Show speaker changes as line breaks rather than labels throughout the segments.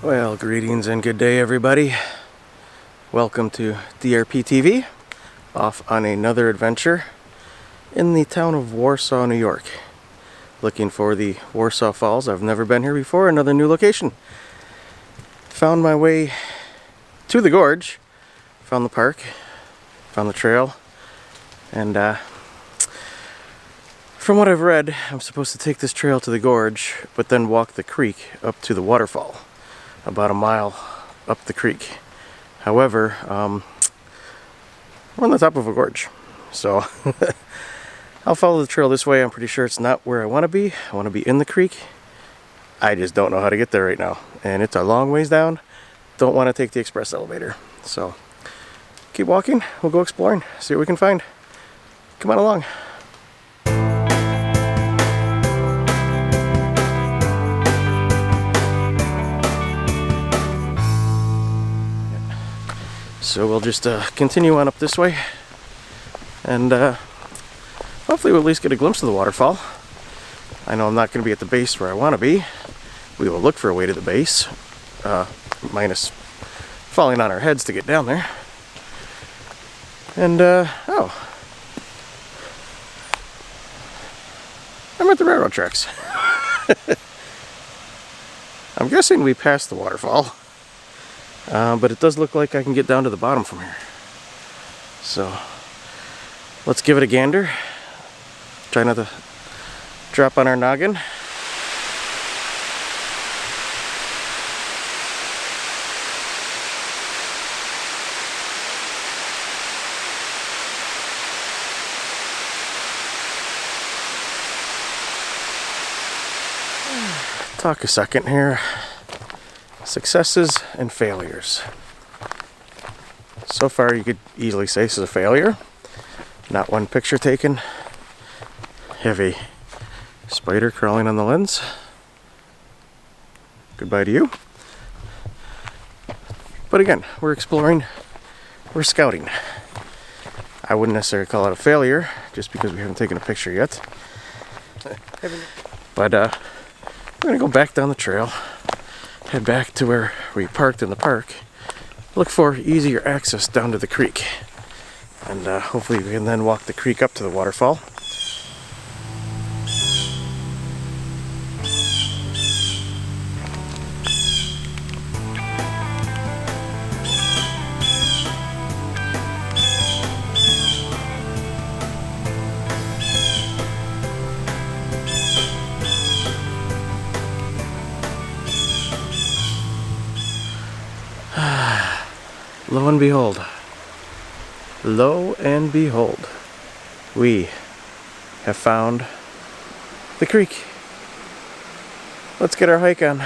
Well, greetings and good day, everybody. Welcome to DRP TV, off on another adventure in the town of Warsaw, New York. Looking for the Warsaw Falls. I've never been here before, another new location. Found my way to the gorge, found the park, found the trail, and from what I've read, I'm supposed to take this trail to the gorge, but then walk the creek up to the waterfall, about a mile up the creek. However, we're on the top of a gorge, so I'll follow the trail this way. I'm pretty sure it's not where I want to be. I want to be in the creek. I just don't know how to get there right now, and it's a long ways down. Don't want to take the express elevator, so keep walking. We'll go exploring, see what we can find. Come on along. So we'll just continue on up this way, and hopefully we'll at least get a glimpse of the waterfall. I know I'm not going to be at the base where I want to be. We will look for a way to the base, minus falling on our heads to get down there. And, oh, I'm at the railroad tracks. I'm guessing we passed the waterfall. But it does look like I can get down to the bottom from here. So let's give it a gander. Try not to drop on our noggin. Talk a second here. Successes and failures. So far you could easily say this is a failure. Not one picture taken. Heavy spider crawling on the lens. Goodbye to you. But again, we're exploring, we're scouting. I wouldn't necessarily call it a failure just because we haven't taken a picture yet. But we're gonna go back down the trail. Head back to where we parked in the park. Look for easier access down to the creek. And hopefully we can then walk the creek up to the waterfall. Lo and behold, we have found the creek. Let's get our hike on.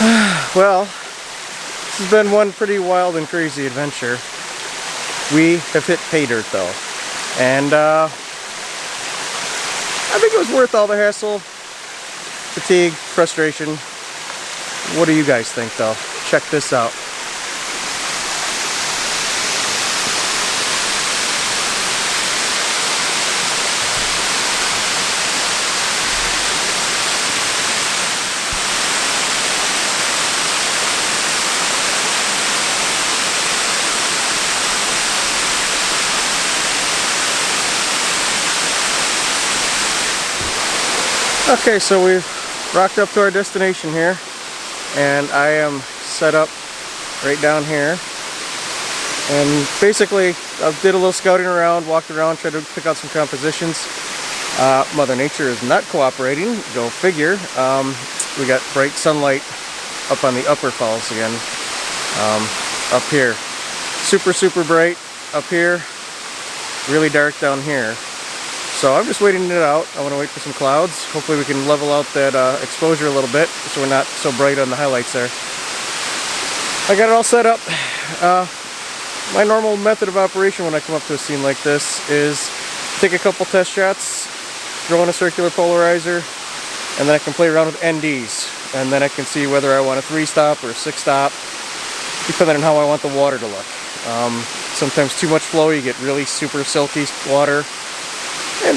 Well, this has been one pretty wild and crazy adventure. We have hit pay dirt though, and I think it was worth all the hassle, fatigue, frustration. What do you guys think though? Check this out. Okay, so we've rocked up to our destination here, and I am set up right down here. And basically, I did a little scouting around, walked around, tried to pick out some compositions. Mother Nature is not cooperating, go figure. We got bright sunlight up on the upper falls again, up here. Super bright up here, really dark down here. So I'm just waiting it out. I want to wait for some clouds. Hopefully we can level out that exposure a little bit so we're not so bright on the highlights there. I got it all set up. My normal method of operation when I come up to a scene like this is take a couple test shots, throw in a circular polarizer, and then I can play around with NDs. And then I can see whether I want a 3-stop or a 6-stop, depending on how I want the water to look. Sometimes too much flow, you get really super silky water. And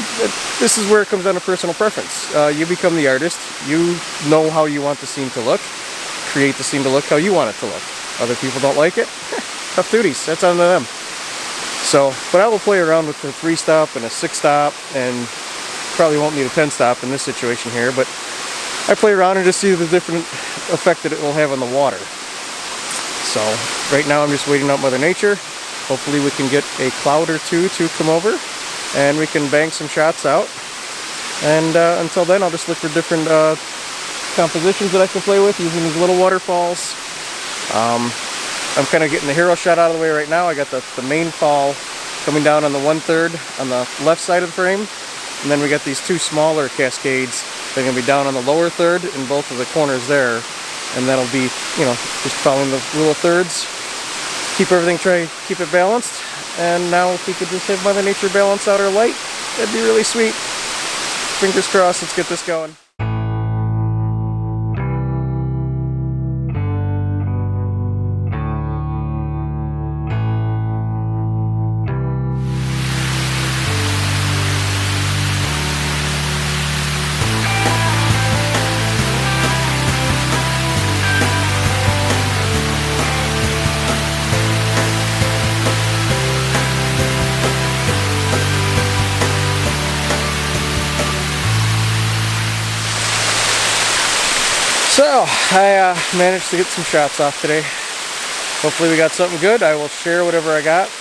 this is where it comes down to personal preference. You become the artist. You know how you want the scene to look. Create the scene to look how you want it to look. Other people don't like it. Tough duties. That's on them. So, but I will play around with the 3-stop and a 6-stop, and probably won't need a 10-stop in this situation here, but I play around and just see the different effect that it will have on the water. So, right now I'm just waiting out Mother Nature. Hopefully we can get a cloud or two to come over, and we can bang some shots out. And until then, I'll just look for different compositions that I can play with using these little waterfalls. I'm kind of getting the hero shot out of the way right now. I got the main fall coming down on the 1/3 on the left side of the frame. And then we got these two smaller cascades. They're going to be down on the lower third in both of the corners there. And that'll be, you know, just following the rule of thirds. Keep everything, keep it balanced. And now if we could just have Mother Nature balance out our light, that'd be really sweet. Fingers crossed, let's get this going. So, I managed to get some shots off today. Hopefully we got something good. I will share whatever I got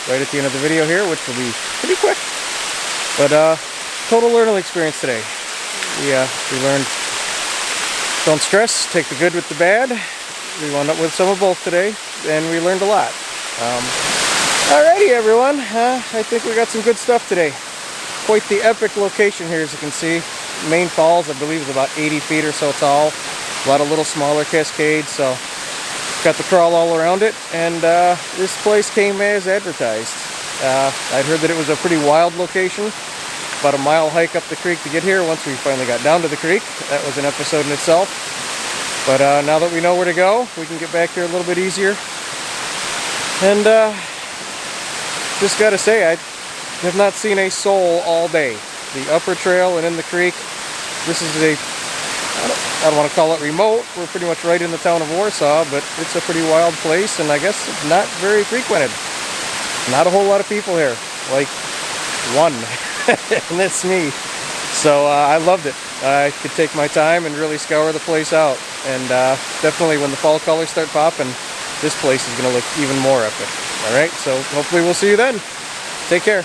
right at the end of the video here, which will be pretty quick. But total learning experience today. We learned don't stress, take the good with the bad. We wound up with some of both today, and we learned a lot. Alrighty everyone, I think we got some good stuff today. Quite the epic location here, as you can see. Main falls, I believe, is about 80 feet or so tall. A lot of little smaller cascades, so got the crawl all around it, and this place came as advertised. I'd heard that it was a pretty wild location, about a mile hike up the creek to get here. Once we finally got down to the creek, that was an episode in itself. But now that we know where to go, we can get back here a little bit easier. And just gotta say, I have not seen a soul all day. The upper trail and in the creek, this is a, I don't want to call it remote. We're pretty much right in the town of Warsaw, but it's a pretty wild place, and I guess it's not very frequented. Not a whole lot of people here, like one, and that's me. So I loved it. I could take my time and really scour the place out, and definitely when the fall colors start popping, this place is going to look even more epic. All right, so hopefully we'll see you then. Take care.